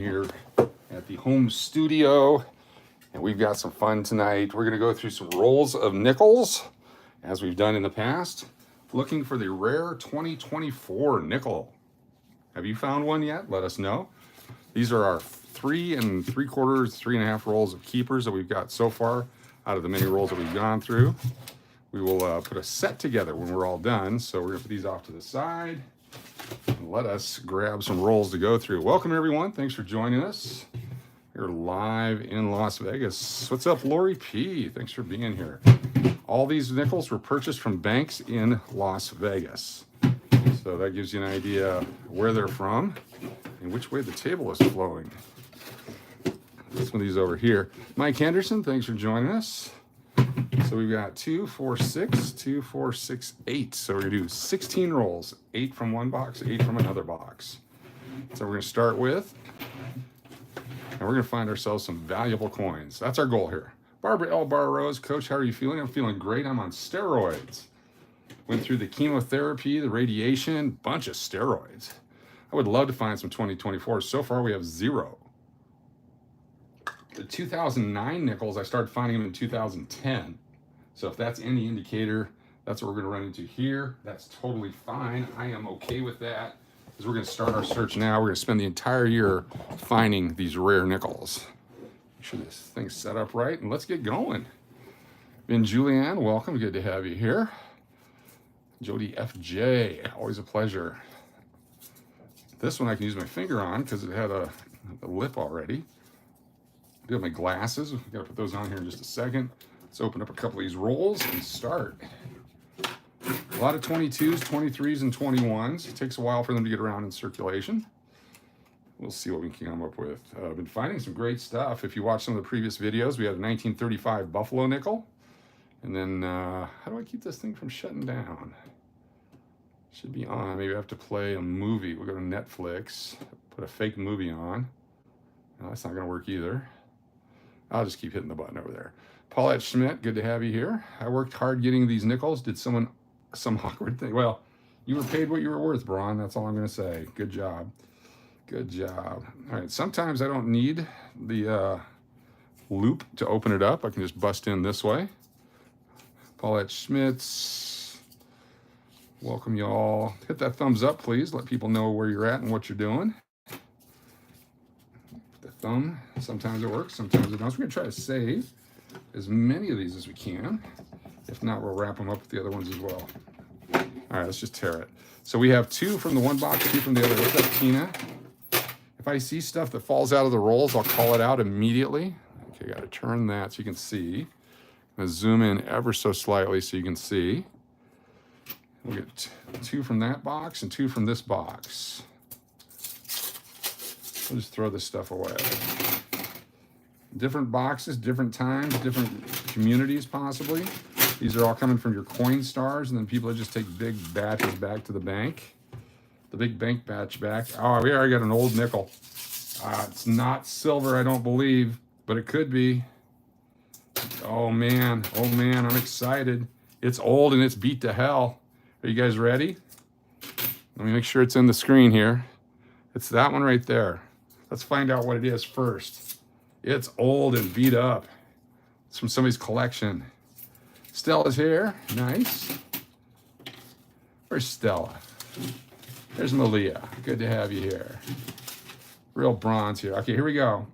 here at the home studio, and we've got some fun tonight. We're going to go through some rolls of nickels, as we've done in the past, looking for the rare 2024 nickel. Have you found one yet? Let us know. These are our 3 3/4, 3.5 rolls of keepers that we've got so far out of the many rolls that we've gone through. We will put a set together when we're all done. So we're going to put these off to the side. Let us grab some rolls to go through. Welcome, everyone. Thanks for joining us. We're live in Las Vegas. What's up, Lori P? Thanks for being here. All these nickels were purchased from banks in Las Vegas. So that gives you an idea where they're from and which way the table is flowing. Some of these over here. Mike Henderson, thanks for joining us. So we've got 2, 4, 6, 2, 4, 6, 8. So we're gonna do 16 rolls, 8 from one box, 8 from another box. So we're gonna start with, and we're gonna find ourselves some valuable coins. That's our goal here. Barbara L. Barrose, Coach, how are you feeling? I'm feeling great. I'm on steroids. Went through the chemotherapy, the radiation, bunch of steroids. I would love to find some 2024. So far we have 0. The 2009 nickels, I started finding them in 2010. So if that's any indicator, that's what we're going to run into here. That's totally fine. I am okay with that, because we're going to start our search now. We're going to spend the entire year finding these rare nickels. Make sure this thing's set up right, and let's get going. Ben Julianne, welcome. Good to have you here. Jody FJ, always a pleasure. This one I can use my finger on because it had a lip already. I do have my glasses. We've got to put those on here in just a second. Let's open up a couple of these rolls and start. A lot of 22s, 23s, and 21s. It takes a while for them to get around in circulation. We'll see what we can come up with. I've been finding some great stuff. If you watch some of the previous videos, we had a 1935 Buffalo nickel. And then, how do I keep this thing from shutting down? Should be on. Maybe I have to play a movie. We'll go to Netflix, put a fake movie on. No, that's not going to work either. I'll just keep hitting the button over there. Paulette Schmidt, good to have you here. I worked hard getting these nickels. Did someone some awkward thing? Well, you were paid what you were worth, Braun. That's all I'm going to say. Good job. Good job. All right, sometimes I don't need the loop to open it up. I can just bust in this way. Paulette Schmitz, welcome y'all. Hit that thumbs up, please. Let people know where you're at and what you're doing. The thumb, sometimes it works, sometimes it doesn't. We're gonna try to save as many of these as we can. If not, we'll wrap them up with the other ones as well. All right, let's just tear it. So we have 2 from the one box, 2 from the other. What's up, Tina? If I see stuff that falls out of the rolls, I'll call it out immediately. Okay, gotta turn that so you can see. I'm gonna zoom in ever so slightly so you can see. We'll get 2 from that box and 2 from this box. We'll just throw this stuff away. Different boxes, different times, different communities possibly. These are all coming from your coin stars, and then people that just take big batches back to the bank. The big bank batch back. Oh, we already got an old nickel. It's not silver, I don't believe, but it could be. Oh man, I'm excited. It's old and it's beat to hell. Are you guys ready? Let me make sure it's in the screen here. It's that one right there. Let's find out what it is first. It's old and beat up. It's from somebody's collection. Stella's here, nice. Where's Stella? There's Malia, good to have you here. Real bronze here. Okay, here we go.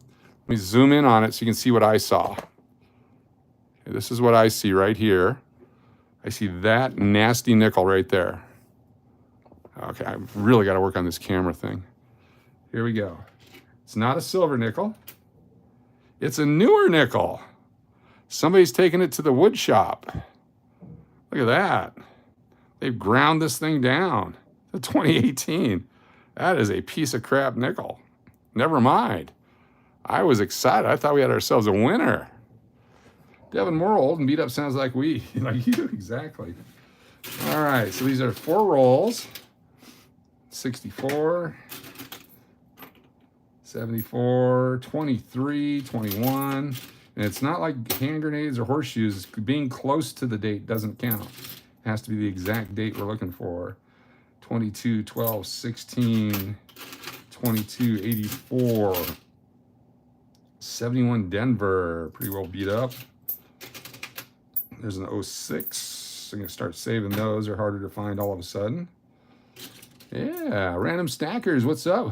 Let me zoom in on it so you can see what I saw. Okay, this is what I see right here. I see that nasty nickel right there. Okay, I've really got to work on this camera thing. Here we go. It's not a silver nickel. It's a newer nickel. Somebody's taken it to the wood shop. Look at that. They've ground this thing down. The 2018. That is a piece of crap nickel. Never mind. I was excited. I thought we had ourselves a winner. Devin Moore, old and beat up sounds like we. Like you, exactly. All right, so these are 4 rolls. 64, 74, 23, 21. And it's not like hand grenades or horseshoes. Being close to the date doesn't count. It has to be the exact date we're looking for. 22, 12, 16, 22, 84. 71 Denver, pretty well beat up. There's an 06. I'm going to start saving those. They're harder to find all of a sudden. Yeah, Random Stackers, what's up?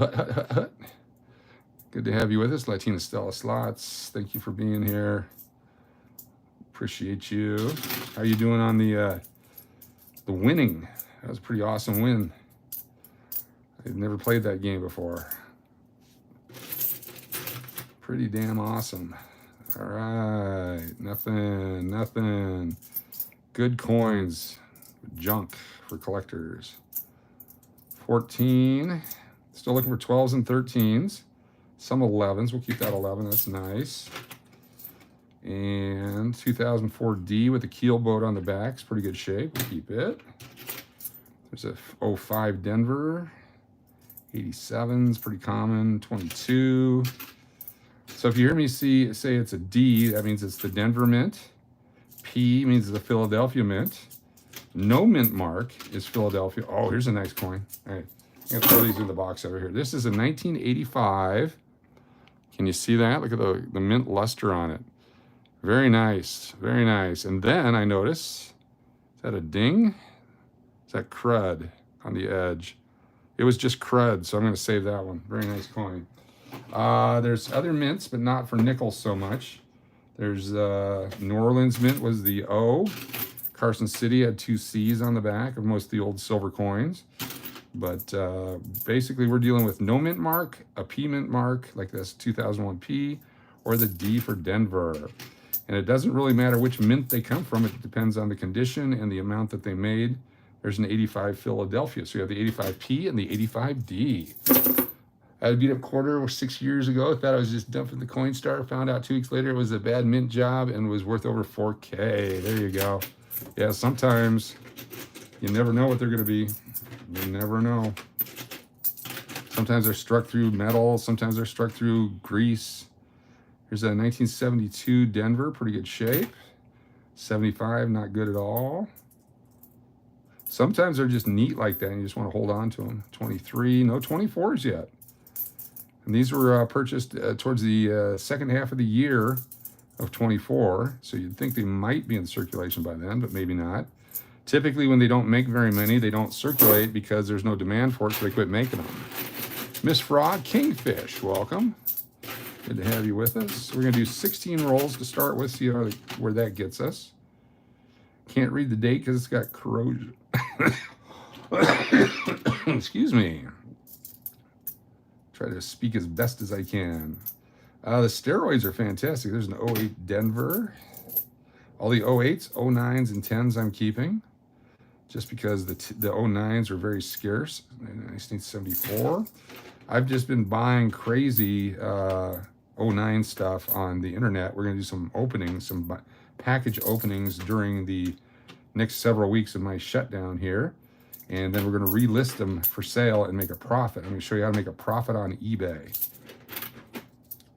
Good to have you with us. Latina Stella Slots, thank you for being here. Appreciate you. How you doing on the winning? That was a pretty awesome win. I've never played that game before. Pretty damn awesome. All right, nothing. Good coins, junk for collectors. 14, still looking for 12s and 13s. Some 11s, we'll keep that 11, that's nice. And 2004 D with the keel boat on the back, it's pretty good shape, we'll keep it. There's a 05 Denver, 87's pretty common, 22. So if you hear me say it's a D, that means it's the Denver Mint. P means it's the Philadelphia Mint. No mint mark is Philadelphia. Oh, here's a nice coin. All right, I'm gonna throw these in the box over here. This is a 1985. Can you see that? Look at the mint luster on it. Very nice, very nice. And then I notice, is that a ding? Is that crud on the edge? It was just crud, so I'm gonna save that one. Very nice coin. There's other mints, but not for nickels so much. There's New Orleans mint was the O. Carson City had 2 C's on the back of most of the old silver coins. But basically we're dealing with no mint mark, a P mint mark, like this 2001 P, or the D for Denver. And it doesn't really matter which mint they come from. It depends on the condition and the amount that they made. There's an 85 Philadelphia. So you have the 85 P and the 85 D. I beat up quarter 6 years ago. Thought I was just dumping the Coinstar. Found out 2 weeks later it was a bad mint job and was worth over 4K. There you go. Yeah, sometimes you never know what they're going to be. You never know. Sometimes they're struck through metal. Sometimes they're struck through grease. Here's a 1972 Denver, pretty good shape. 75, not good at all. Sometimes they're just neat like that and you just want to hold on to them. 23, no 24s yet. And these were purchased towards the second half of the year of 24. So you'd think they might be in circulation by then, but maybe not. Typically when they don't make very many, they don't circulate because there's no demand for it, so they quit making them. Miss Frog, Kingfish, welcome. Good to have you with us. We're gonna do 16 rolls to start with, see where that gets us. Can't read the date because it's got corrosion. Excuse me. Try to speak as best as I can. The steroids are fantastic. There's an 08 Denver. All the 08s, 09s, and 10s I'm keeping. Just because the 09s are very scarce. 1974. I've just been buying crazy 09 stuff on the internet. We're going to do some openings, some package openings during the next several weeks of my shutdown here. And then we're going to relist them for sale and make a profit. I'm going to show you how to make a profit on eBay.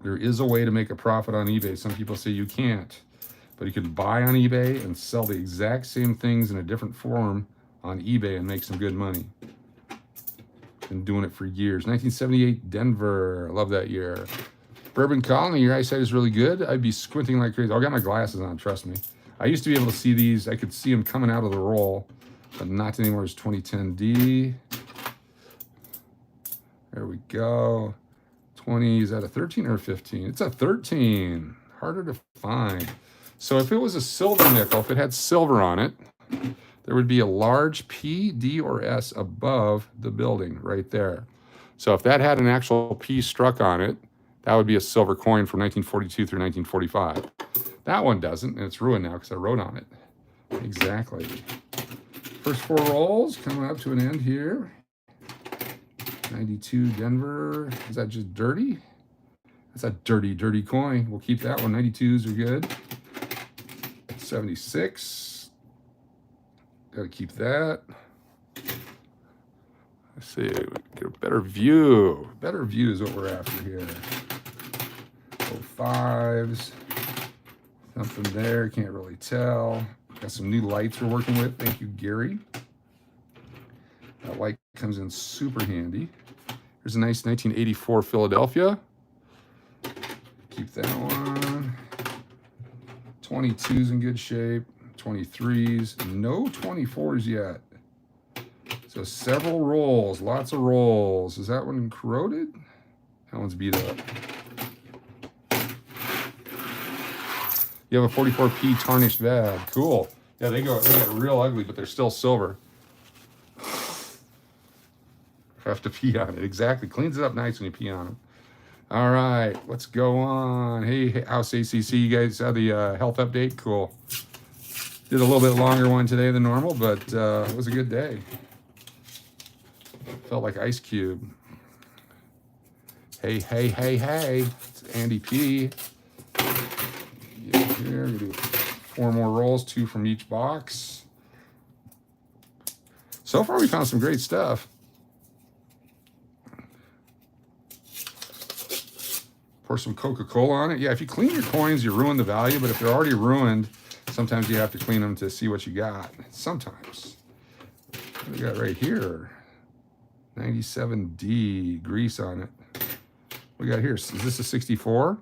There is a way to make a profit on eBay. Some people say you can't. But you can buy on eBay and sell the exact same things in a different form on eBay and make some good money. Been doing it for years. 1978 Denver. Love that year. Bourbon Colony, your eyesight is really good. I'd be squinting like crazy. I got my glasses on, trust me. I used to be able to see these. I could see them coming out of the roll, but not anymore. It's 2010D. There we go. 20, is that a 13 or a 15? It's a 13. Harder to find. So if it was a silver nickel, if it had silver on it, there would be a large P, D, or S above the building right there. So if that had an actual P struck on it, that would be a silver coin from 1942 through 1945. That one doesn't, and it's ruined now because I wrote on it. Exactly. First 4 rolls coming up to an end here. 92 Denver. Is that just dirty? That's a dirty, dirty coin. We'll keep that one. 92s are good. 76. Got to keep that. Let's see. Get a better view. Better view is what we're after here. 05s. Something there. Can't really tell. Got some new lights we're working with. Thank you, Gary. That light comes in super handy. There's a nice 1984 Philadelphia. Keep that one. 22's in good shape. 23's. No 24's yet. So several rolls. Lots of rolls. Is that one corroded? That one's beat up. You have a 44p tarnished VAD. Cool. Yeah, they get real ugly, but they're still silver. Have to pee on it. Exactly. Cleans it up nice when you pee on them. All right, let's go on. Hey, House ACC, you guys had the health update? Cool. Did a little bit longer one today than normal, but it was a good day. Felt like Ice Cube. Hey, hey, hey, hey. It's Andy P. Here, we're gonna do 4 more rolls, 2 from each box. So far, we found some great stuff. Pour some Coca-Cola on it. Yeah, if you clean your coins, you ruin the value, but if they're already ruined, sometimes you have to clean them to see what you got. Sometimes. What do we got right here? 97D, grease on it. What we got here? Is this a 64?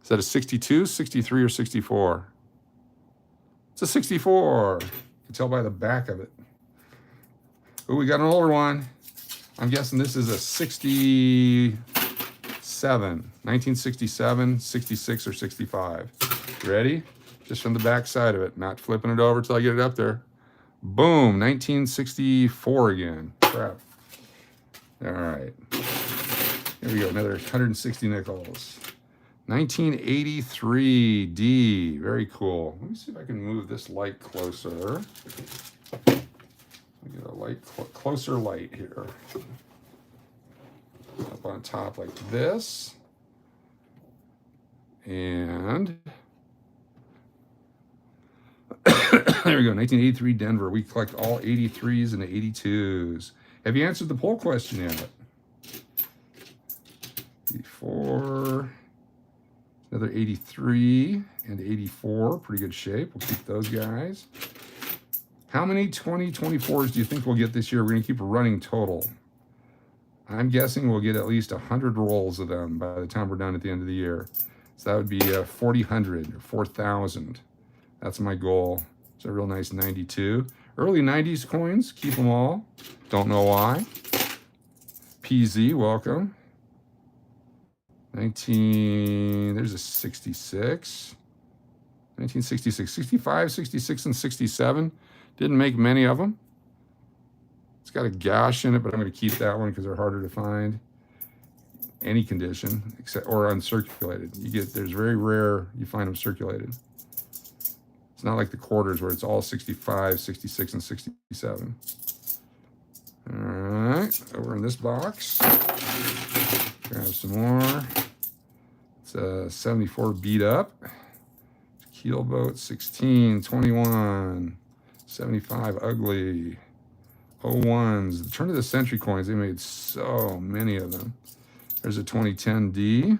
Is that a 62, 63, or 64? It's a 64. You can tell by the back of it. Oh, we got an older one. I'm guessing this is a 67. 1967, 66, or 65. Ready? Just from the back side of it. Not flipping it over till I get it up there. Boom. 1964 again. Crap. All right. Here we go. Another 160 nickels. 1983D. Very cool. Let me see if I can move this light closer. Let me get a light, closer light here. Up on top like this. And there we go. 1983 Denver. We collect all 83s and 82s. Have you answered the poll question yet? 84. Another 83 and 84. Pretty good shape. We'll keep those guys. How many 2024s do you think we'll get this year? We're going to keep running total. I'm guessing we'll get at least 100 rolls of them by the time we're done at the end of the year. So that would be 4,000 or 4,000. That's my goal. It's a real nice 92. Early 90s coins, keep them all. Don't know why. PZ, welcome. there's a 66. 1966, 65, 66, and 67. Didn't make many of them. It's got a gash in it, but I'm going to keep that one because they're harder to find. Any condition, except or uncirculated. There's very rare you find them circulated. It's not like the quarters where it's all 65, 66, and 67. All right, over in this box. Grab some more. It's a 74 beat up. Keelboat 16, 21, 75 ugly. 01s, the turn of the century coins, they made so many of them. There's a 2010D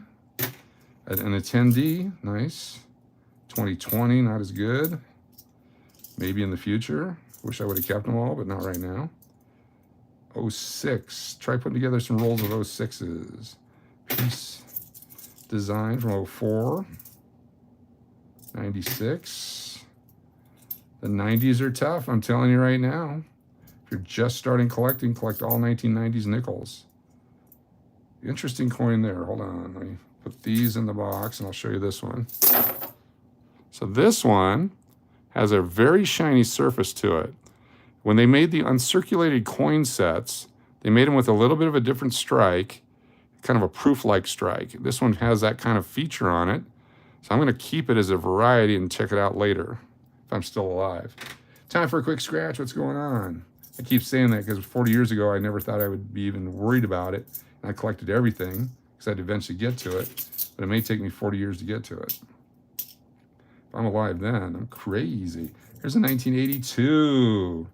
and a 10D, nice. 2020, not as good. Maybe in the future. Wish I would have kept them all, but not right now. 06, try putting together some rolls of 06s. Piece design from 04. 96. The 90s are tough, I'm telling you right now. If you're just starting collecting, collect all 1990s nickels. Interesting coin there. Hold on. Let me put these in the box, and I'll show you this one. So this one has a very shiny surface to it. When they made the uncirculated coin sets, they made them with a little bit of a different strike, kind of a proof-like strike. This one has that kind of feature on it. So I'm going to keep it as a variety and check it out later if I'm still alive. Time for a quick scratch. What's going on? I keep saying that because 40 years ago, I never thought I would be even worried about it. And I collected everything because I'd eventually get to it. But it may take me 40 years to get to it. If I'm alive then, I'm crazy. Here's a 1982.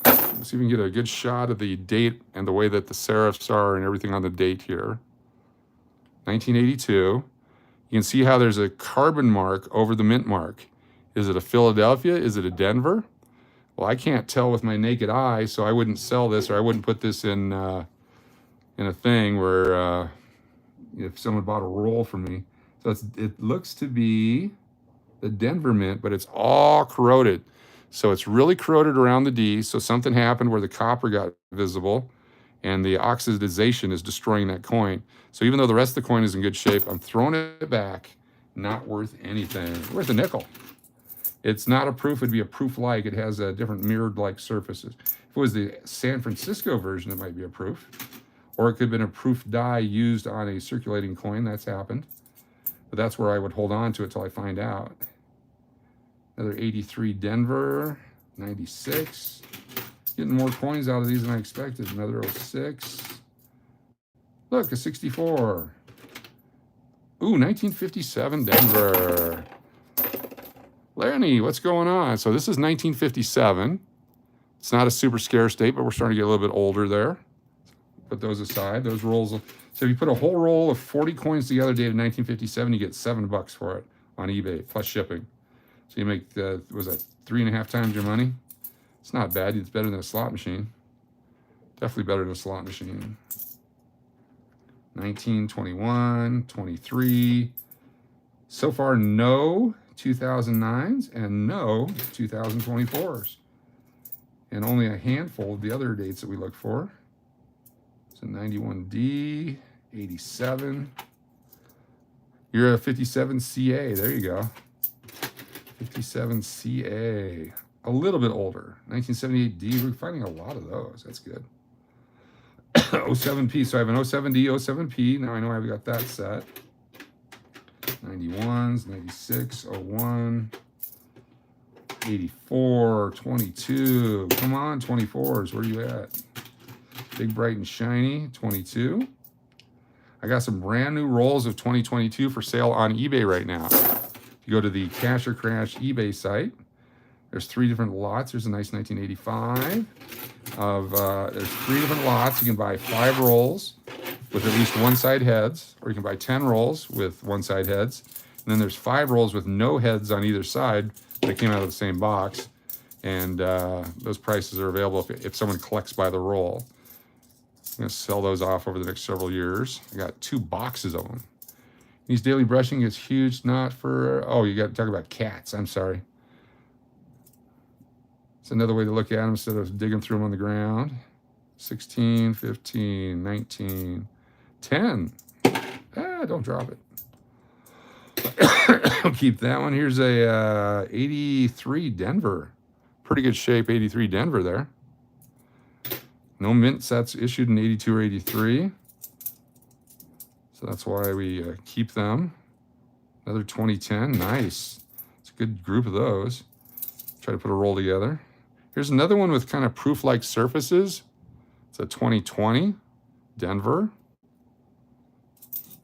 Let's see if we can get a good shot of the date and the way that the serifs are and everything on the date here. 1982. You can see how there's a carbon mark over the mint mark. Is it a Philadelphia? Is it a Denver? Well, I can't tell with my naked eye, so I wouldn't sell this, or I wouldn't put this in in a thing where if someone bought a roll from me. So it looks to be the Denver mint, but it's all corroded. So it's really corroded around the D. So something happened where the copper got visible and the oxidization is destroying that coin. So even though the rest of the coin is in good shape, I'm throwing it back. Not worth anything. Worth a nickel. It's not a proof. It'd be a proof-like. It has a different mirrored-like surfaces. If it was the San Francisco version, it might be a proof. Or it could have been a proof die used on a circulating coin. That's happened. But that's where I would hold on to it till I find out. Another 83 Denver, 96. Getting more coins out of these than I expected. Another 06. Look, a 64. Ooh, 1957 Denver. Lenny, what's going on? So this is 1957. It's not a super scarce date, but we're starting to get a little bit older there. Put those aside. Those rolls. So if you put a whole roll of 40 coins together dated 1957, you get $7 for it on eBay plus shipping. So you make, was that 3.5 times your money? It's not bad. It's better than a slot machine. Definitely better than a slot machine. 19, 21, 23. So far, no 2009s and no 2024s. And only a handful of the other dates that we look for. So 91D, 87. You're a 57 CA. There you go. 57 CA. A little bit older. 1978D. We're finding a lot of those. That's good. 07P. So I have an 07D, 07P. Now I know I've got that set. 91s, 96, 01, 84, 22. Come on, 24s. Where are you at? Big, bright, and shiny. 22. I got some brand new rolls of 2022 for sale on eBay right now. If you go to the Cash or Crash eBay site, there's 3 different lots. There's a nice 1985 of, there's 3 different lots. You can buy 5 rolls with at least one side heads, or you can buy 10 rolls with one side heads. And then there's 5 rolls with no heads on either side, but they came out of the same box. And those prices are available if someone collects by the roll. I'm gonna sell those off over the next several years. I got 2 boxes of them. These daily brushing is huge, not for, oh, you got to talk about cats, I'm sorry. It's another way to look at them instead of digging through them on the ground. 16, 15, 19, 10. Ah, don't drop it. I'll keep that one. Here's a 83 Denver. Pretty good shape, 83 Denver there. No mint sets issued in 82 or 83. So that's why we keep them. Another 2010, nice. It's a good group of those. Try to put a roll together. Here's another one with kind of proof-like surfaces. It's a 2020 Denver.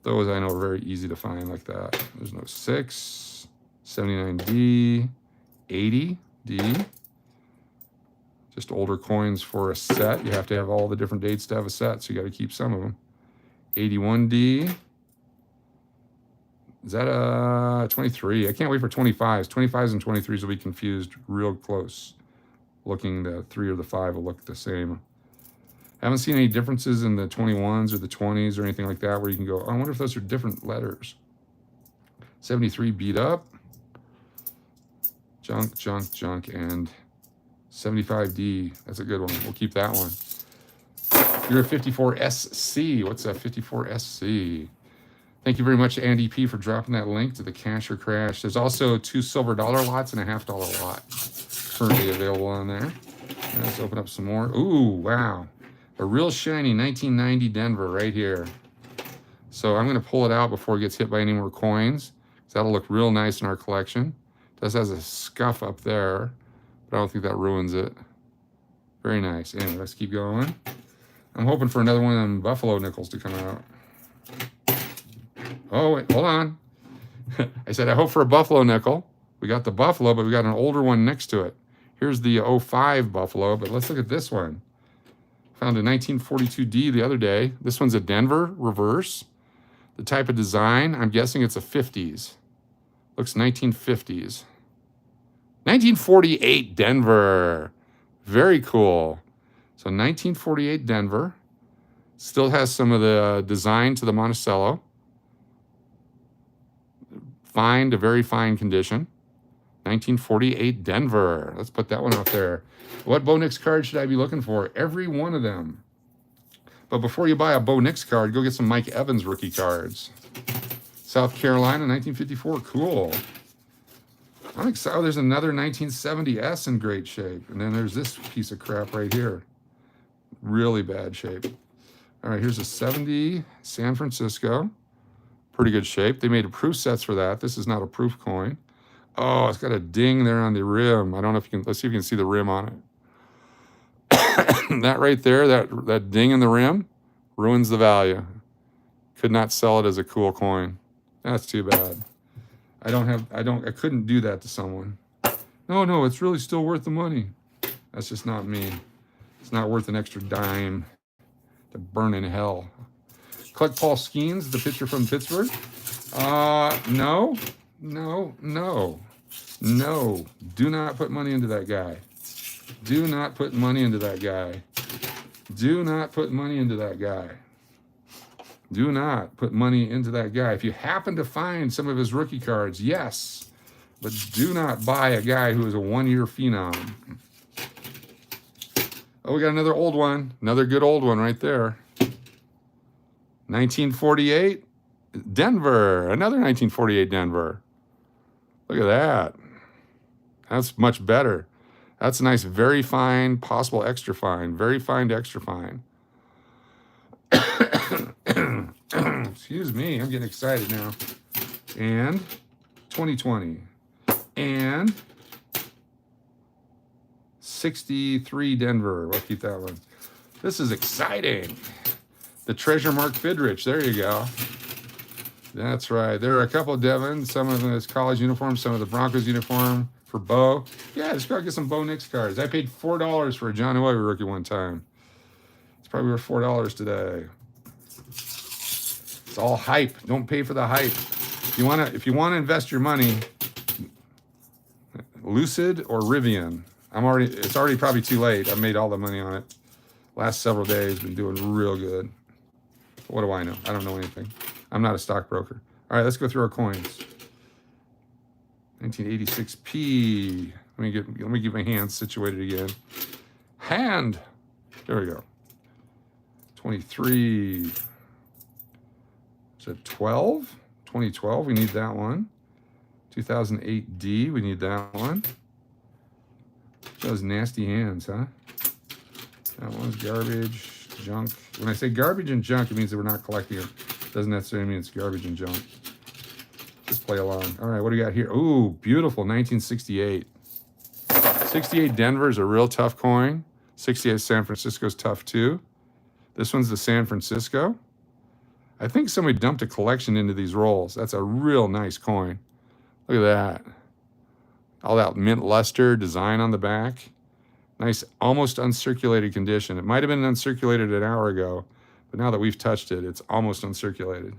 Those I know are very easy to find like that. There's no 6, 79D, 80D. Just older coins for a set. You have to have all the different dates to have a set, so you got to keep some of them. 81D. Is that a 23? I can't wait for 25s. 25s and 23s will be confused real close. Looking, the 3 or the 5 will look the same. I haven't seen any differences in the 21s or the 20s or anything like that where you can go, oh, I wonder if those are different letters. 73 beat up. Junk, junk, junk, and 75D. That's a good one. We'll keep that one. You're a 54SC. What's a 54SC? Thank you very much, Andy P, for dropping that link to the Cash or Crash. There's also 2 silver dollar lots and a $50 lot currently available on there. Let's open up some more. Ooh, wow. A real shiny 1990 Denver right here. So I'm going to pull it out before it gets hit by any more coins. That'll look real nice in our collection. It does has a scuff up there, but I don't think that ruins it. Very nice. Anyway, let's keep going. I'm hoping for another one of them Buffalo nickels to come out. Oh, wait, hold on. I said I hope for a Buffalo nickel. We got the Buffalo, but we got an older one next to it. Here's the 05 Buffalo, but let's look at this one. Found a 1942D the other day. This one's a Denver reverse. The type of design, I'm guessing it's a 50s. Looks 1950s. 1948 Denver. Very cool. So 1948 Denver. Still has some of the design to the Monticello. Fine to very fine condition. 1948 Denver. Let's put that one out there. What Bo Nix card should I be looking for? Every one of them. But before you buy a Bo Nix card, go get some Mike Evans rookie cards. South Carolina, 1954. Cool. I'm excited. Oh, there's another 1970S in great shape. And then there's this piece of crap right here. Really bad shape. All right, here's a 70 San Francisco. Pretty good shape. They made proof sets for that. This is not a proof coin. Oh, it's got a ding there on the rim. I don't know if you can, let's see if you can see the rim on it. That right there, that ding in the rim ruins the value. Could not sell it as a cool coin. That's too bad. I couldn't do that to someone. No, it's really still worth the money. That's just not me. It's not worth an extra dime to burn in hell. Collect Paul Skeens, the pitcher from Pittsburgh. No. Do not put money into that guy. Do not put money into that guy. Do not put money into that guy. Do not put money into that guy. If you happen to find some of his rookie cards, yes. But do not buy a guy who is a one-year phenom. Oh, we got another old one. Another good old one right there. 1948 Denver. Another 1948 Denver. Look at that. That's much better. That's a nice, very fine, possible extra fine. Very fine to extra fine. Excuse me, I'm getting excited now. And 2020. And 63 Denver. We'll keep that one. This is exciting. The Treasure Mark Fidrich. There you go. That's right. There are a couple of Devons. Some of them is college uniform. Some of the Broncos uniform for Bo. Yeah, just go get some Bo Nix cards. I paid $4 for a John Elway rookie one time. It's probably worth $4 today. It's all hype. Don't pay for the hype. If you wanna invest your money, Lucid or Rivian. It's already probably too late. I've made all the money on it. Last several days, been doing real good. What do I know? I don't know anything. I'm not a stockbroker. All right, let's go through our coins. 1986p. Let me get my hands situated again. Hand. There we go. 23. Is it 12? 2012. We need that one. 2008D. We need that one. Those nasty hands, huh? That one's garbage, junk. When I say garbage and junk, it means that we're not collecting it. Doesn't necessarily mean it's garbage and junk. Just play along. All right, what do we got here? Ooh, beautiful, 1968. 68 Denver is a real tough coin. 68 San Francisco's tough too. This one's the San Francisco. I think somebody dumped a collection into these rolls. That's a real nice coin. Look at that. All that mint luster design on the back. Nice, almost uncirculated condition. It might have been uncirculated an hour ago, but now that we've touched it, it's almost uncirculated.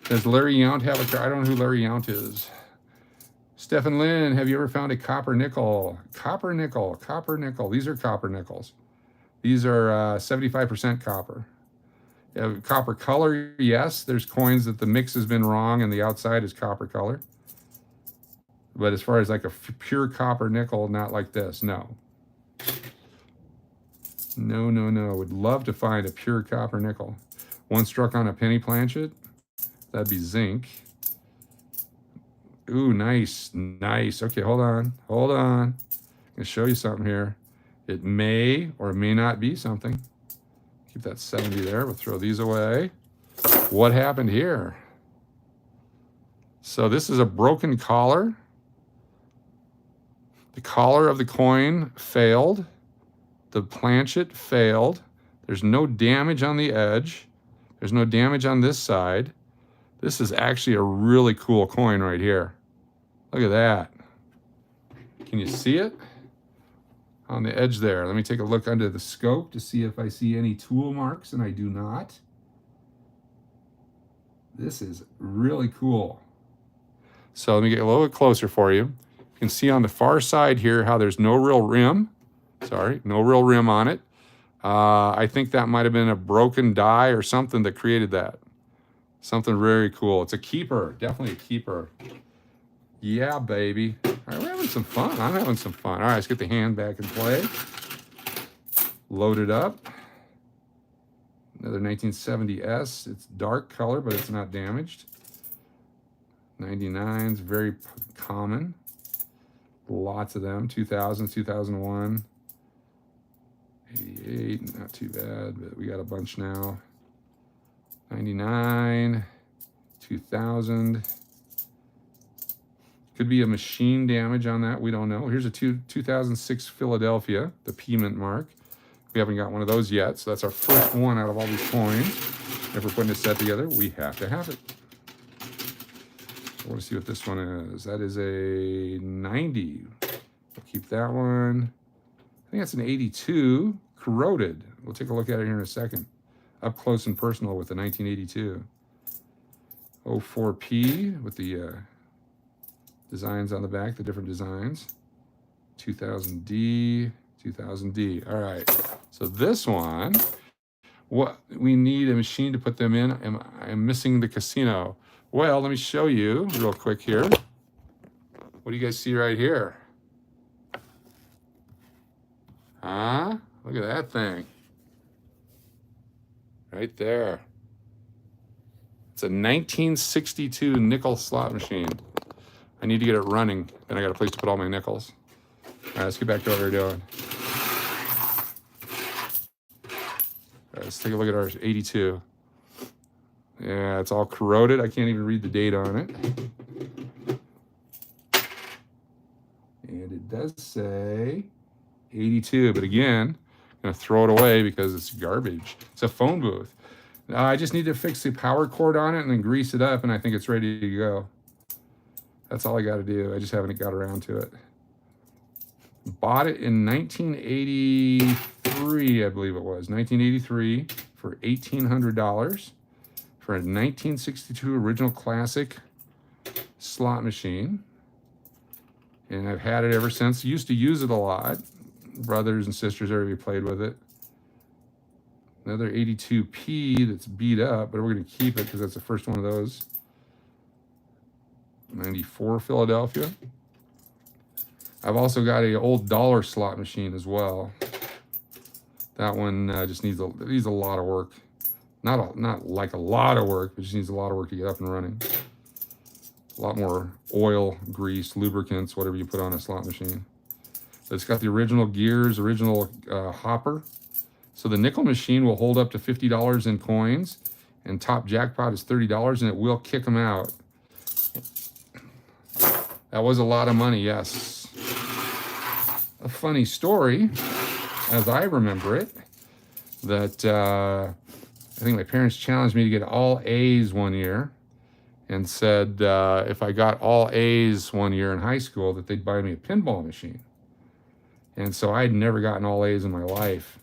Does Larry Yount have a card? I don't know who Larry Yount is. Stephen Lynn, have you ever found a copper nickel? Copper nickel. These are copper nickels. These are 75% copper. Copper color, yes. There's coins that the mix has been wrong and the outside is copper color. But as far as like a pure copper nickel, not like this, no. No. Would love to find a pure copper nickel. One struck on a penny planchet. That'd be zinc. Ooh, nice. Okay, hold on. I'm going to show you something here. It may or may not be something. Keep that 70 there. We'll throw these away. What happened here? So this is a broken collar. The collar of the coin failed. The planchet failed. There's no damage on the edge. There's no damage on this side. This is actually a really cool coin right here. Look at that. Can you see it? On the edge there. Let me take a look under the scope to see if I see any tool marks, and I do not. This is really cool. So let me get a little bit closer for you. You can see on the far side here how there's no real rim. Sorry, no real rim on it. I think that might have been a broken die or something that created that. Something very cool. It's a keeper. Definitely a keeper. Yeah, baby. All right, we're having some fun. I'm having some fun. All right, let's get the hand back in play. Load it up. Another 1970S. It's dark color, but it's not damaged. 99s, very common. Lots of them. 2000, 2001. 88, not too bad, but we got a bunch now. 99, 2000. Could be a machine damage on that. We don't know. Here's a 2006 Philadelphia, the P mint mark. We haven't got one of those yet, so that's our first one out of all these coins. If we're putting a set together, we have to have it. I want to see what this one is. That is a 90. We'll keep that one. I think that's an 82, corroded. We'll take a look at it here in a second. Up close and personal with the 1982. 04P with the designs on the back, the different designs. 2000D, 2000D. All right, so this one, what we need a machine to put them in. I'm missing the casino. Well, let me show you real quick here. What do you guys see right here? Huh? Look at that thing. Right there. It's a 1962 nickel slot machine. I need to get it running. Then I got a place to put all my nickels. All right, let's get back to what we're doing. All right, let's take a look at our 82. Yeah, it's all corroded. I can't even read the date on it. And it does say 82, but again, I'm gonna throw it away because it's garbage. It's a phone booth. I just need to fix the power cord on it and then grease it up, and I think it's ready to go. That's all I got to do. I just haven't got around to it. Bought it in 1983, I believe it was. 1983 for $1,800 for a 1962 original classic slot machine. And I've had it ever since. Used to use it a lot. Brothers and sisters already played with it. Another 82P that's beat up, but we're going to keep it because that's the first one of those. 94 Philadelphia. I've also got an old dollar slot machine as well. That one just needs a lot of work. Not like a lot of work, but just needs a lot of work to get up and running. A lot more oil, grease, lubricants, whatever you put on a slot machine. But it's got the original gears, original hopper. So the nickel machine will hold up to $50 in coins, and top jackpot is $30, and it will kick them out. That was a lot of money, yes. A funny story, as I remember it, that I think my parents challenged me to get all A's one year and said if I got all A's one year in high school that they'd buy me a pinball machine. And so I'd never gotten all A's in my life.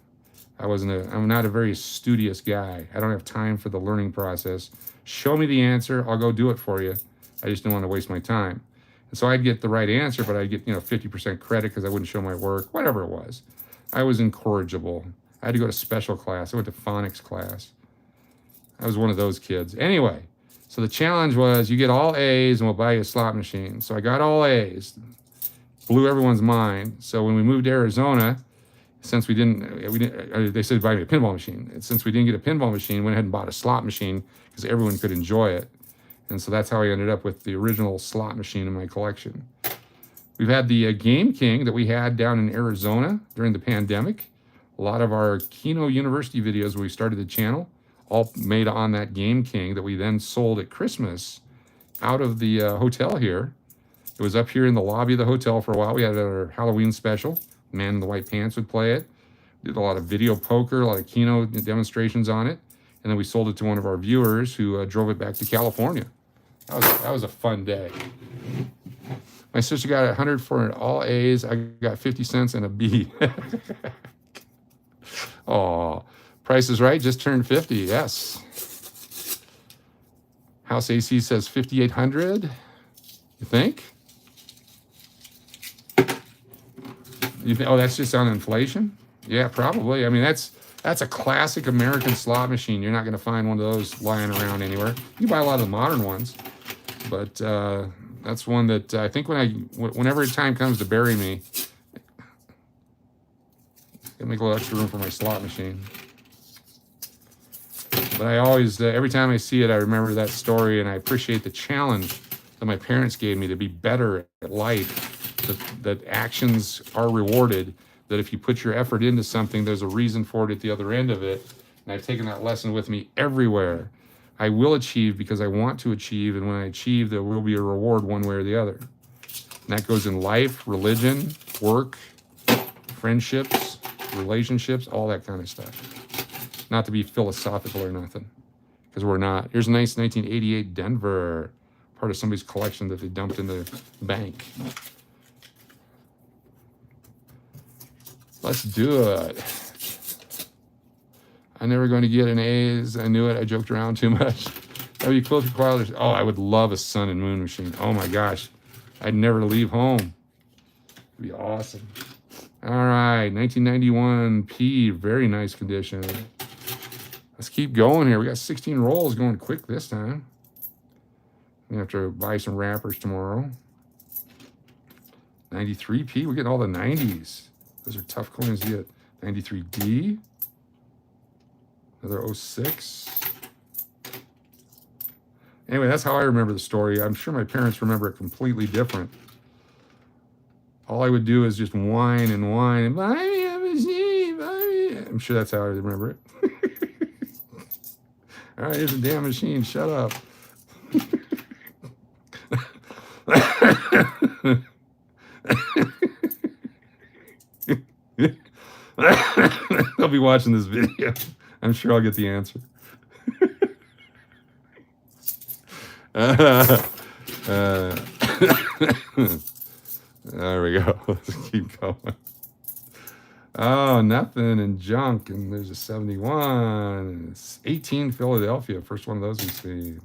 I'm not a very studious guy. I don't have time for the learning process. Show me the answer, I'll go do it for you. I just didn't want to waste my time. And so I'd get the right answer, but I'd get 50% credit because I wouldn't show my work, whatever it was. I was incorrigible. I had to go to special class. I went to phonics class. I was one of those kids. Anyway, so the challenge was you get all A's and we'll buy you a slot machine. So I got all A's. Blew everyone's mind. So when we moved to Arizona, since they said buy me a pinball machine. And since we didn't get a pinball machine, went ahead and bought a slot machine because everyone could enjoy it. And so that's how I ended up with the original slot machine in my collection. We've had the Game King that we had down in Arizona during the pandemic. A lot of our Keno University videos where we started the channel, all made on that Game King that we then sold at Christmas out of the hotel here. It was up here in the lobby of the hotel for a while. We had our Halloween special. Man in the White Pants would play it. Did a lot of video poker, a lot of Keno demonstrations on it. And then we sold it to one of our viewers who drove it back to California. That was a fun day. My sister got 100 for all A's. I got 50 cents and a B. Oh, Price is Right just turned 50. Yes. House AC says 5,800. You think? Oh, that's just on inflation? Yeah, probably. I mean, that's That's a classic American slot machine. You're not going to find one of those lying around anywhere. You buy a lot of the modern ones, but that's one that I think whenever time comes to bury me, I'll make a little extra room for my slot machine. But I always, every time I see it, I remember that story, and I appreciate the challenge that my parents gave me to be better at life, that actions are rewarded, that if you put your effort into something, there's a reason for it at the other end of it. And I've taken that lesson with me everywhere. I will achieve because I want to achieve, and when I achieve, there will be a reward one way or the other. And that goes in life, religion, work, friendships, relationships, all that kind of stuff. Not to be philosophical or nothing, because we're not. Here's a nice 1988 Denver, part of somebody's collection that they dumped in the bank. Let's do it. I'm never going to get an A's. I knew it. I joked around too much. That'd be cool to acquire. Oh, I would love a sun and moon machine. Oh my gosh. I'd never leave home. It'd be awesome. All right. 1991 P. Very nice condition. Let's keep going here. We got 16 rolls going quick this time. I'm going to have to buy some wrappers tomorrow. 93 P. We're getting all the 90s. Those are tough coins to get. 93 D. Another 06. Anyway, that's how I remember the story. I'm sure my parents remember it completely different. All I would do is just whine and whine and buy me a machine, buy me. I'm sure that's how I remember it. All right, here's a damn machine. Shut up. They'll be watching this video. I'm sure I'll get the answer. There we go. Let's keep going. Oh, nothing and junk. And there's a 71. It's 18 Philadelphia. First one of those we see.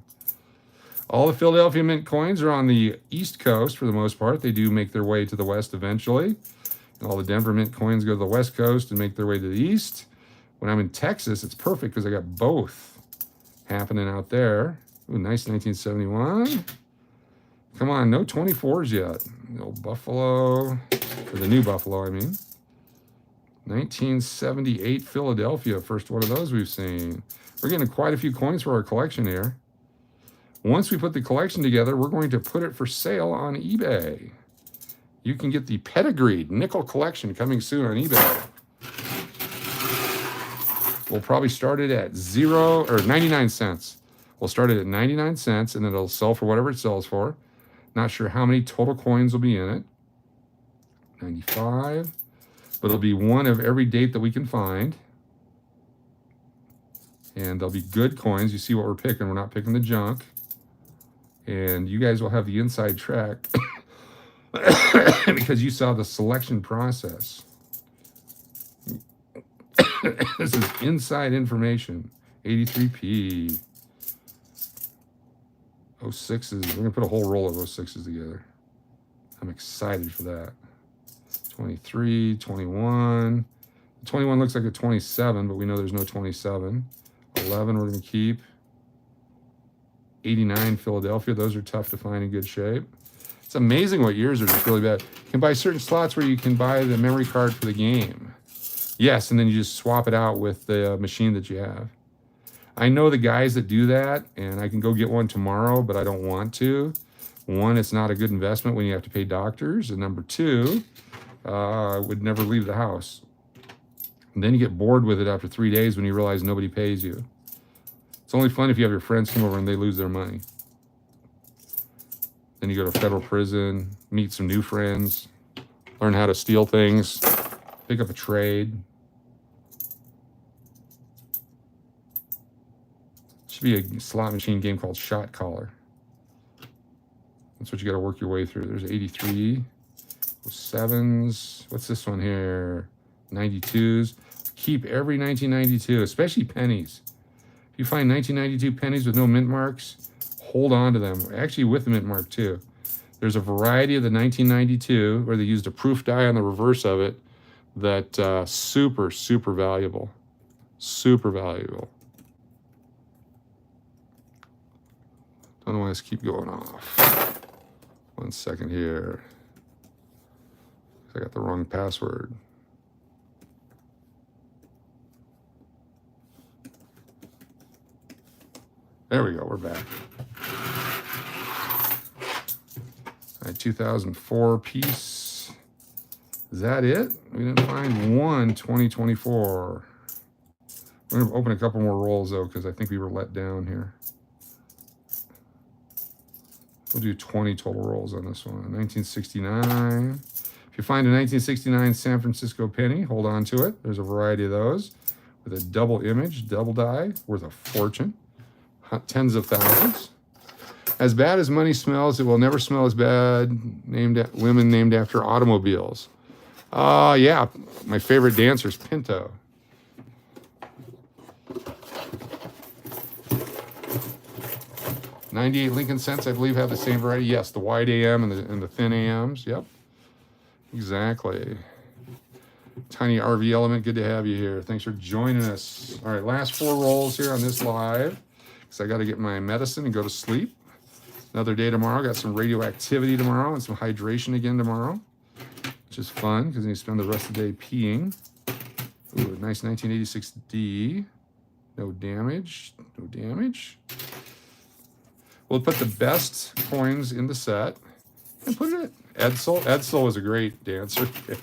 All the Philadelphia Mint coins are on the East Coast for the most part. They do make their way to the West eventually. And all the Denver Mint coins go to the West Coast and make their way to the East. When I'm in Texas, it's perfect because I got both happening out there. Ooh, nice 1971. Come on, no 24s yet. The old Buffalo, or the new Buffalo, I mean. 1978 Philadelphia, first one of those we've seen. We're getting quite a few coins for our collection here. Once we put the collection together, we're going to put it for sale on eBay. You can get the pedigreed nickel collection coming soon on eBay. We'll probably start it at 99 cents. We'll start it at 99 cents, and then it'll sell for whatever it sells for. Not sure how many total coins will be in it. 95. But it'll be one of every date that we can find. And they'll be good coins. You see what we're picking. We're not picking the junk. And you guys will have the inside track because you saw the selection process. This is inside information. 83P. 06s. We're going to put a whole roll of 06s together. I'm excited for that. 23, 21. 21 looks like a 27, but we know there's no 27. 11 we're going to keep. 89 Philadelphia. Those are tough to find in good shape. It's amazing what years are just really bad. You can buy certain slots where you can buy the memory card for the game. Yes, and then you just swap it out with the machine that you have. I know the guys that do that, and I can go get one tomorrow, but I don't want to. One, it's not a good investment when you have to pay doctors. And number two, I would never leave the house. And then you get bored with it after 3 days when you realize nobody pays you. It's only fun if you have your friends come over and they lose their money. Then you go to federal prison, meet some new friends, learn how to steal things, pick up a trade. Should be a slot machine game called Shot Caller. That's what you got to work your way through. There's 83, 07s. What's this one here? 92s. Keep every 1992, especially pennies. If you find 1992 pennies with no mint marks, hold on to them. Actually, with the mint mark too. There's a variety of the 1992 where they used a proof die on the reverse of it that super, super valuable. Super valuable. Don't know why this keep going off. 1 second here. I got the wrong password. There we go, we're back. All right, 2004 piece. Is that it? We didn't find one 2024. We're gonna open a couple more rolls though, because I think we were let down here. We'll do 20 total rolls on this one. 1969. If you find a 1969 San Francisco penny, hold on to it. There's a variety of those with a double image, double die, worth a fortune. Tens of thousands. As bad as money smells, it will never smell as bad. Women named after automobiles. Yeah, my favorite dancer's Pinto. '98 Lincoln Cents, I believe, have the same variety. Yes, the wide AM and the thin AMs. Yep, exactly. Tiny RV Element, good to have you here. Thanks for joining us. All right, last 4 rolls here on this live. So I got to get my medicine and go to sleep. Another day tomorrow. Got some radioactivity tomorrow and some hydration again tomorrow, which is fun because you spend the rest of the day peeing. Ooh, nice 1986D. No damage. No damage. We'll put the best coins in the set and put it in. Edsel. Edsel was a great dancer. You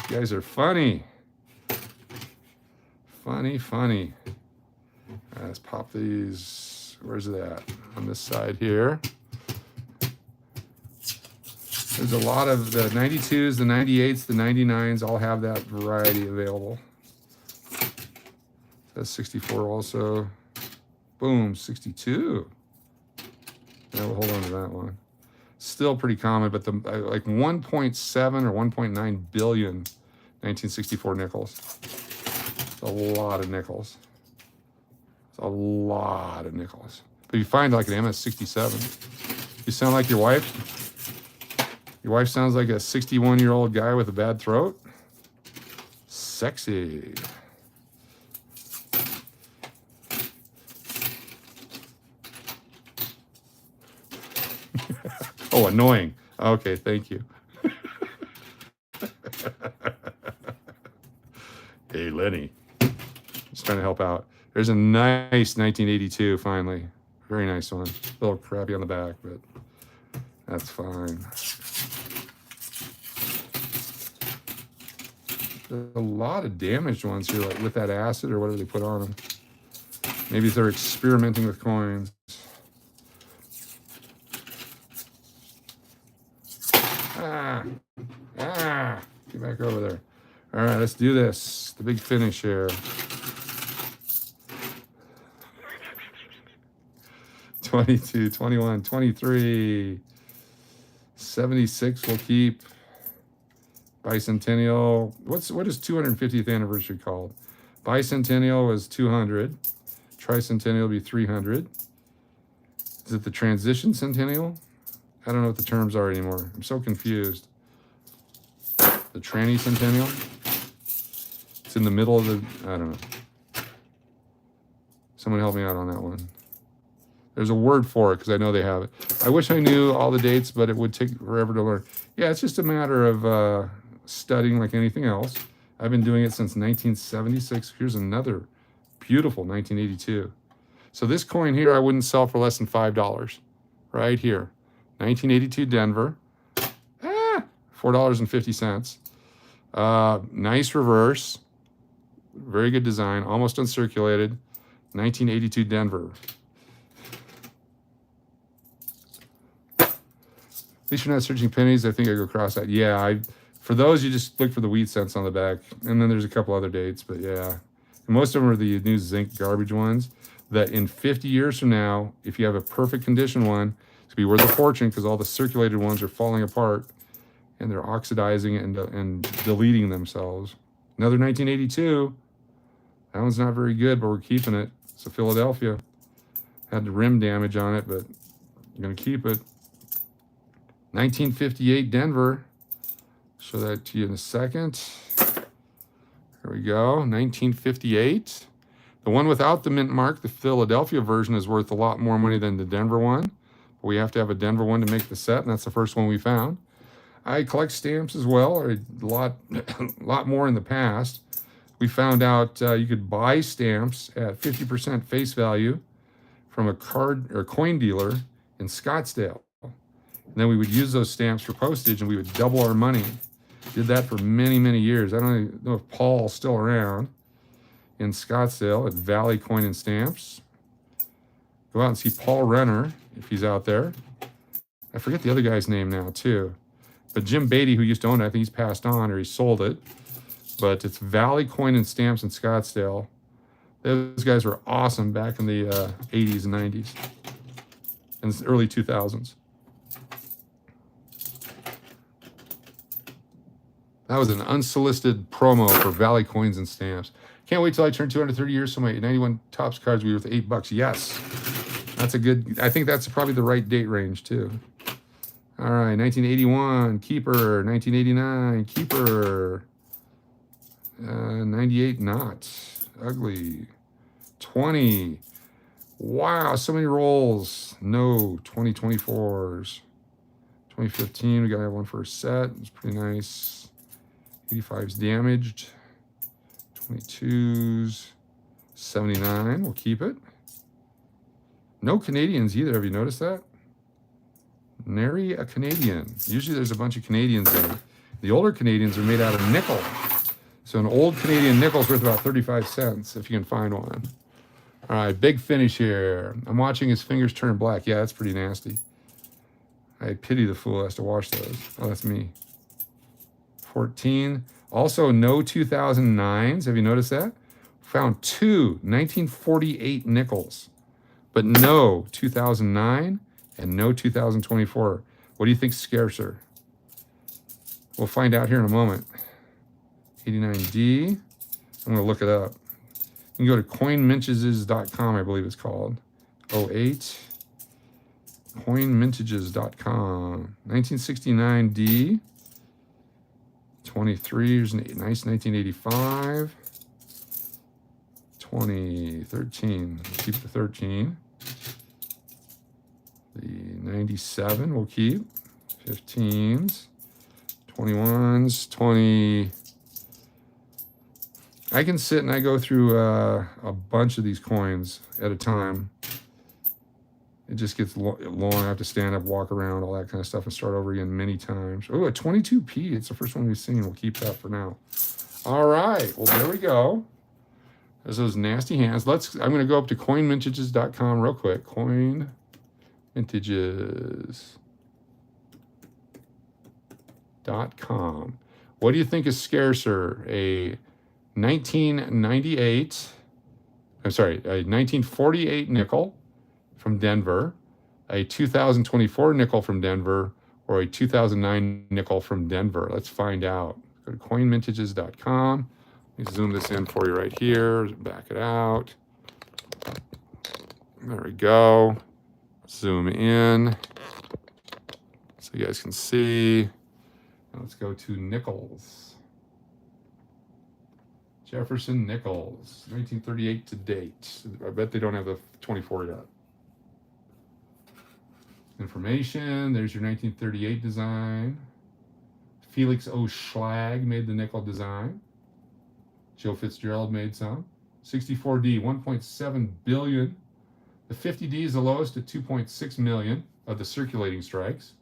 guys are funny. Funny, funny. Let's pop these. Where's it at? On this side here. There's a lot of the 92s, the 98s, the 99s all have that variety available. That's 64 also. Boom, 62. Yeah, we'll hold on to that one. Still pretty common, but the like 1.7 or 1.9 billion 1964 nickels. A lot of nickels. It's a lot of nickels. But you find like an MS-67. You sound like your wife. Your wife sounds like a 61-year-old guy with a bad throat. Sexy. Oh, annoying. Okay, thank you. Hey, Lenny. Just trying to help out. There's a nice 1982, finally. Very nice one. A little crappy on the back, but that's fine. There's a lot of damaged ones here, like with that acid or whatever they put on them. Maybe they're experimenting with coins. Get back over there. All right, let's do this. The big finish here. 22, 21, 23, 76 we'll keep. Bicentennial. What is 250th anniversary called? Bicentennial was 200. Tricentennial will be 300. Is it the transition centennial? I don't know what the terms are anymore. I'm so confused. The tranny centennial? It's in the middle of the, I don't know. Someone help me out on that one. There's a word for it because I know they have it. I wish I knew all the dates, but it would take forever to learn. Yeah, it's just a matter of studying like anything else. I've been doing it since 1976. Here's another beautiful 1982. So this coin here, I wouldn't sell for less than $5. Right here. 1982 Denver. $4.50. Nice reverse. Very good design. Almost uncirculated. 1982 Denver. At least you're not searching pennies. I think I go cross that. Yeah, for those, you just look for the wheat cents on the back. And then there's a couple other dates, but yeah. And most of them are the new zinc garbage ones that in 50 years from now, if you have a perfect condition one, it's going to be worth a fortune because all the circulated ones are falling apart and they're oxidizing and deleting themselves. Another 1982. That one's not very good, but we're keeping it. It's a Philadelphia. Had the rim damage on it, but I'm going to keep it. 1958 Denver. Show that to you in a second. There we go, 1958. The one without the mint mark, the Philadelphia version, is worth a lot more money than the Denver one. But we have to have a Denver one to make the set, and that's the first one we found. I collect stamps as well, or a lot more in the past. We found out you could buy stamps at 50% face value from a card or coin dealer in Scottsdale. And then we would use those stamps for postage, and we would double our money. Did that for many, many years. I don't even know if Paul's still around in Scottsdale at Valley Coin and Stamps. Go out and see Paul Renner if he's out there. I forget the other guy's name now too. But Jim Beatty, who used to own it, I think he's passed on or he sold it. But it's Valley Coin and Stamps in Scottsdale. Those guys were awesome back in the 80s and 90s and early 2000s. That was an unsolicited promo for Valley Coins and Stamps. Can't wait till I turn 230 years, so my 91 Topps cards will be worth $8. Yes. That's a good, I think that's probably the right date range too. All right, 1981, keeper. 1989, keeper. 98, not. Ugly. 20. Wow, so many rolls. No, 2024s. 2015, we got to have one for a set. It's pretty nice. 85's damaged. 22s. 79, we'll keep it. No Canadians either, have you noticed that? Nary a Canadian. Usually there's a bunch of Canadians there. The older Canadians are made out of nickel. So an old Canadian nickel's worth about 35 cents if you can find one. All right, big finish here. I'm watching his fingers turn black. Yeah, that's pretty nasty. I pity the fool who has to wash those. Oh, that's me. 14. Also, no 2009s. Have you noticed that? Found two 1948 nickels, but no 2009 and no 2024. What do you think's scarcer? We'll find out here in a moment. 89D. I'm going to look it up. You can go to coinmintages.com, I believe it's called. 08. Coinmintages.com. 1969D. 23. Here's a nice 1985. 2013. Keep the 13. The 97 we'll keep. 15s. 21s. 20. I can sit and I go through a bunch of these coins at a time. It just gets long. I have to stand up, walk around, all that kind of stuff, and start over again many times. Oh, a 22p. It's the first one we've seen. We'll keep that for now. All right. Well, there we go. There's those nasty hands. I'm going to go up to coinmintages.com real quick. Coinmintages.com. What do you think is scarcer? A 1948 nickel from Denver, a 2024 nickel from Denver, or a 2009 nickel from Denver? Let's find out. Go to coinmintages.com. Let me zoom this in for you right here. Back it out. There we go. Zoom in so you guys can see. Now let's go to nickels. Jefferson Nickels, 1938 to date. I bet they don't have the 24 yet. Information, there's your 1938 design. Felix O. Schlag made the nickel design. Joe Fitzgerald made some. 64D, 1.7 billion. The 50D is the lowest at 2.6 million of the circulating strikes.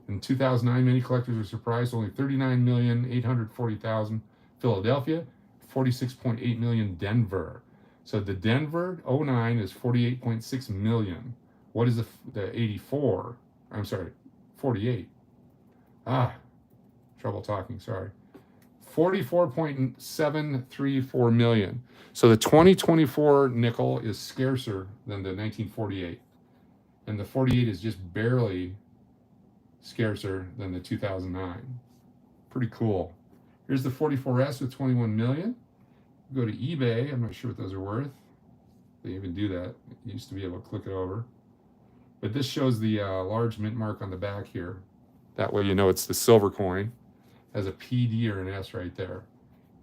In 2009, many collectors were surprised. Only 39,840,000 Philadelphia, 46.8 million Denver. So the Denver 09 is 48.6 million. What is the 84? I'm sorry, 48. Trouble talking, sorry. 44.734 million. So the 2024 nickel is scarcer than the 1948. And the 48 is just barely scarcer than the 2009. Pretty cool. Here's the 44S with 21 million. Go to eBay. I'm not sure what those are worth. They even do that. You used to be able to click it over. But this shows the large mint mark on the back here. That way you know it's the silver coin. Has a PD or an S right there.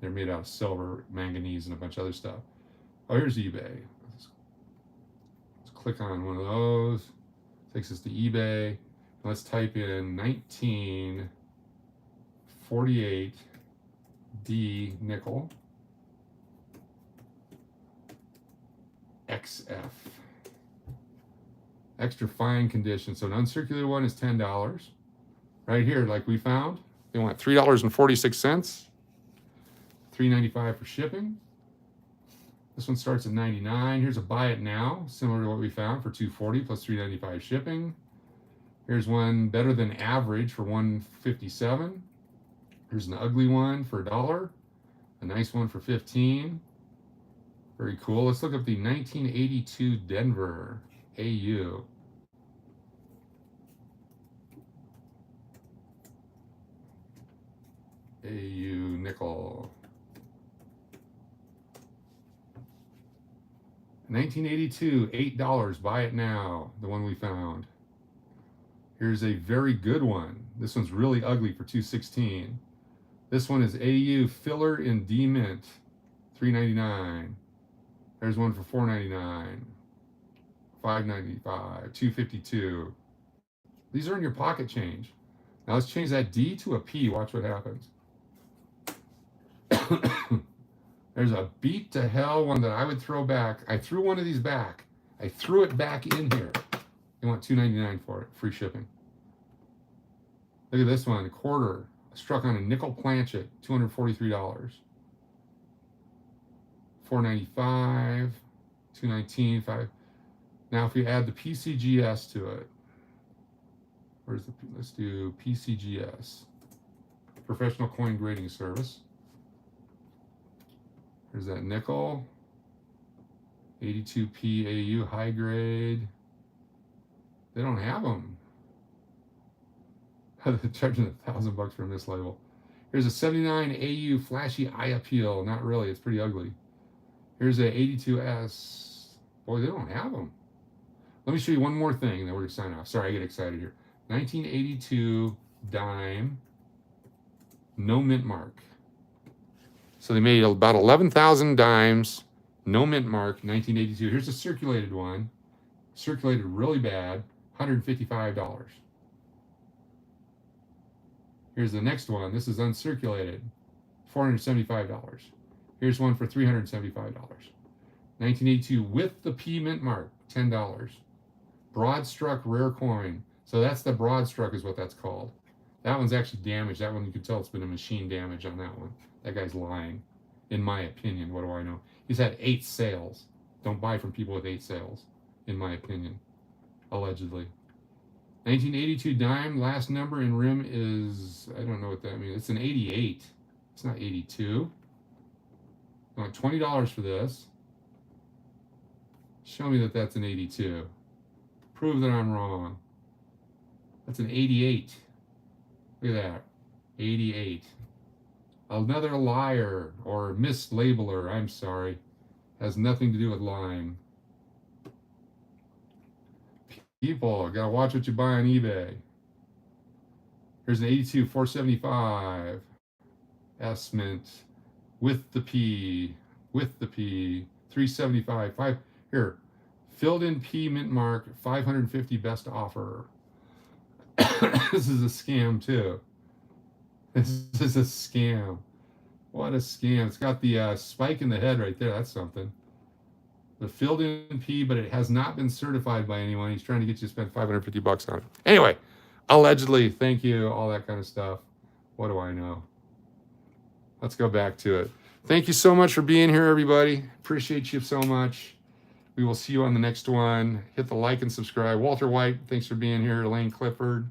They're made out of silver, manganese, and a bunch of other stuff. Oh, here's eBay. Let's click on one of those. Takes us to eBay. Let's type in 1948 D nickel XF. Extra fine condition. So an uncirculated one is $10. Right here, like we found, they want $3.46, $3.95 for shipping. This one starts at $99. Here's a buy it now, similar to what we found for $240 plus $3.95 shipping. Here's one better than average for $157. Here's an ugly one for $1. A nice one for $15. Very cool. Let's look up the 1982 Denver AU. AU nickel. 1982, $8. Buy it now. The one we found. Here's a very good one. This one's really ugly for $216. This one is AU filler in D mint, $3.99. There's one for $4.99, $5.95, $2.52. These are in your pocket change. Now let's change that D to a P. Watch what happens. There's a beat to hell one that I would throw back. I threw one of these back. I threw it back in here. They want $2.99 for it, free shipping. Look at this one, a quarter. Struck on a nickel planchet, $243. $4.95, $2.19, $5. Now if we add the PCGS to it, where's the, let's do PCGS, Professional Coin Grading Service. There's that nickel, 82P AU high grade. They don't have them. They're charging $1,000 for a mislabel. Here's a 79 AU flashy eye appeal. Not really, it's pretty ugly. Here's a 82S. Boy, they don't have them. Let me show you one more thing, and then we're gonna sign off. Sorry, I get excited here. 1982 dime, no mint mark. So they made about 11,000 dimes, no mint mark, 1982. Here's a circulated one, circulated really bad, $155. Here's the next one. This is uncirculated, $475. Here's one for $375. 1982 with the P mint mark, $10. Broad struck rare coin. So that's the broad struck is what that's called. That one's actually damaged. That one you can tell it's been a machine damage on that one. That guy's lying, in my opinion. What do I know? He's had 8 sales. Don't buy from people with 8 sales, in my opinion, allegedly. 1982 dime, last number in rim is, I don't know what that means. It's an 88. It's not 82. I want $20 for this. Show me that that's an 82. Prove that I'm wrong. That's an 88. Look at that. 88. Another liar or mislabeler, I'm sorry. Has nothing to do with lying. People, gotta watch what you buy on eBay. Here's an 82 475 S mint with the P, 375, 5 here. Filled in P mint mark, 550 best offer. This is a scam too. This is a scam. What a scam. It's got the spike in the head right there. That's something. The filled in P, but it has not been certified by anyone. He's trying to get you to spend $550 on it. Anyway, allegedly, thank you, all that kind of stuff. What do I know? Let's go back to it. Thank you so much for being here, everybody. Appreciate you so much. We will see you on the next one. Hit the like and subscribe. Walter White, thanks for being here. Elaine Clifford,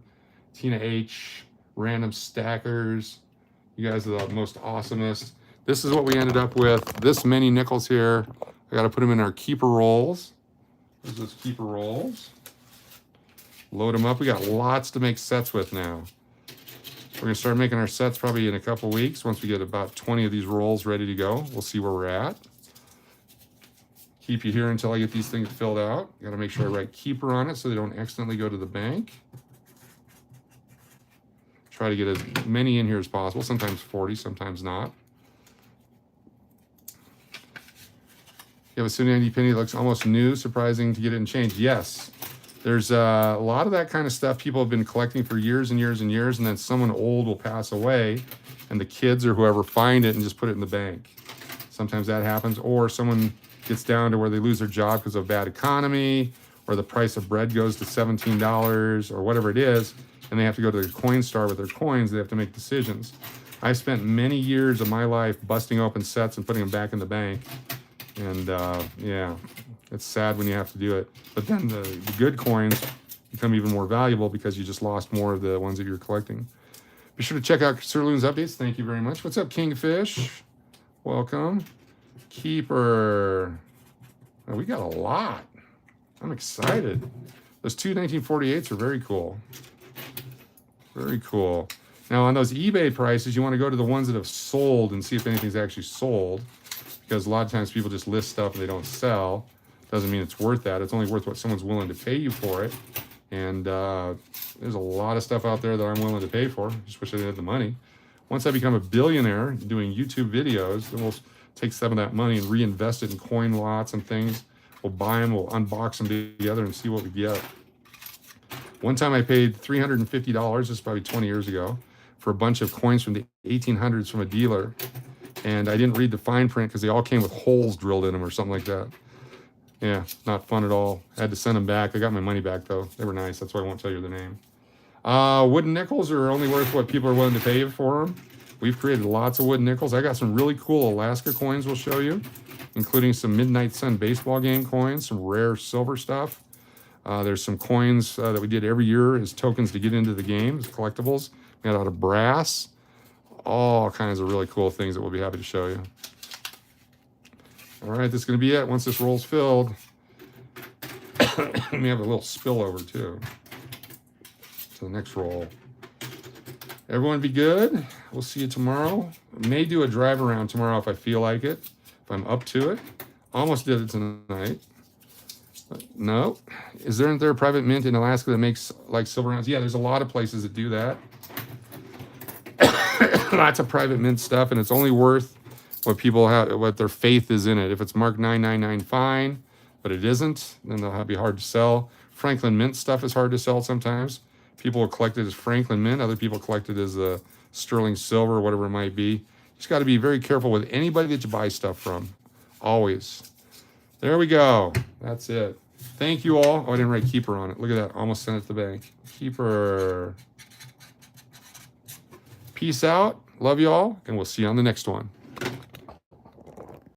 Tina H, Random Stackers. You guys are the most awesomest. This is what we ended up with. This many nickels here. I got to put them in our keeper rolls. There's those keeper rolls. Load them up. We got lots to make sets with now. We're going to start making our sets probably in a couple weeks. Once we get about 20 of these rolls ready to go, we'll see where we're at. Keep you here until I get these things filled out. Got to make sure I write keeper on it so they don't accidentally go to the bank. Try to get as many in here as possible. Sometimes 40, sometimes not. You have a 70 penny that looks almost new. Surprising to get it in change. Yes. There's a lot of that kind of stuff people have been collecting for years and years and years, and then someone old will pass away, and the kids or whoever find it and just put it in the bank. Sometimes that happens, or someone gets down to where they lose their job because of bad economy, or the price of bread goes to $17 or whatever it is, and they have to go to the coin store with their coins. They have to make decisions. I spent many years of my life busting open sets and putting them back in the bank. And yeah, it's sad when you have to do it. But then the good coins become even more valuable because you just lost more of the ones that you're collecting. Be sure to check out Sir Loon's updates. Thank you very much. What's up, Kingfish? Welcome. Keeper. Oh, we got a lot. I'm excited. Those two 1948s are very cool. Very cool. Now, on those eBay prices, you want to go to the ones that have sold and see if anything's actually sold. Because a lot of times people just list stuff and they don't sell. Doesn't mean it's worth that. It's only worth what someone's willing to pay you for it. And there's a lot of stuff out there that I'm willing to pay for. Just wish I had the money. Once I become a billionaire doing YouTube videos, then we'll take some of that money and reinvest it in coin lots and things. We'll buy them, we'll unbox them together and see what we get. One time I paid $350, this is probably 20 years ago, for a bunch of coins from the 1800s from a dealer. And I didn't read the fine print because they all came with holes drilled in them or something like that. Yeah, not fun at all. I had to send them back. I got my money back, though. They were nice. That's why I won't tell you the name. Wooden nickels are only worth what people are willing to pay for them. We've created lots of wooden nickels. I got some really cool Alaska coins we'll show you, including some Midnight Sun baseball game coins, some rare silver stuff. There's some coins that we did every year as tokens to get into the game, as collectibles. Made out of brass. All kinds of really cool things that we'll be happy to show you. All right, that's going to be it. Once this roll's filled, we have a little spillover too. To the next roll. Everyone be good. We'll see you tomorrow. May do a drive around tomorrow if I feel like it, if I'm up to it. Almost did it tonight. But no. Isn't there a private mint in Alaska that makes like silver rounds? Yeah, there's a lot of places that do that. Lots of private mint stuff, and it's only worth what people have, what their faith is in it. If it's marked 999, fine, but it isn't, then they'll be hard to sell. Franklin Mint stuff is hard to sell sometimes. People will collect it as Franklin Mint. Other people collect it as sterling silver or whatever it might be. You just got to be very careful with anybody that you buy stuff from. Always. There we go. That's it. Thank you all. Oh, I didn't write Keeper on it. Look at that. Almost sent it to the bank. Keeper. Peace out. Love you all, and we'll see you on the next one.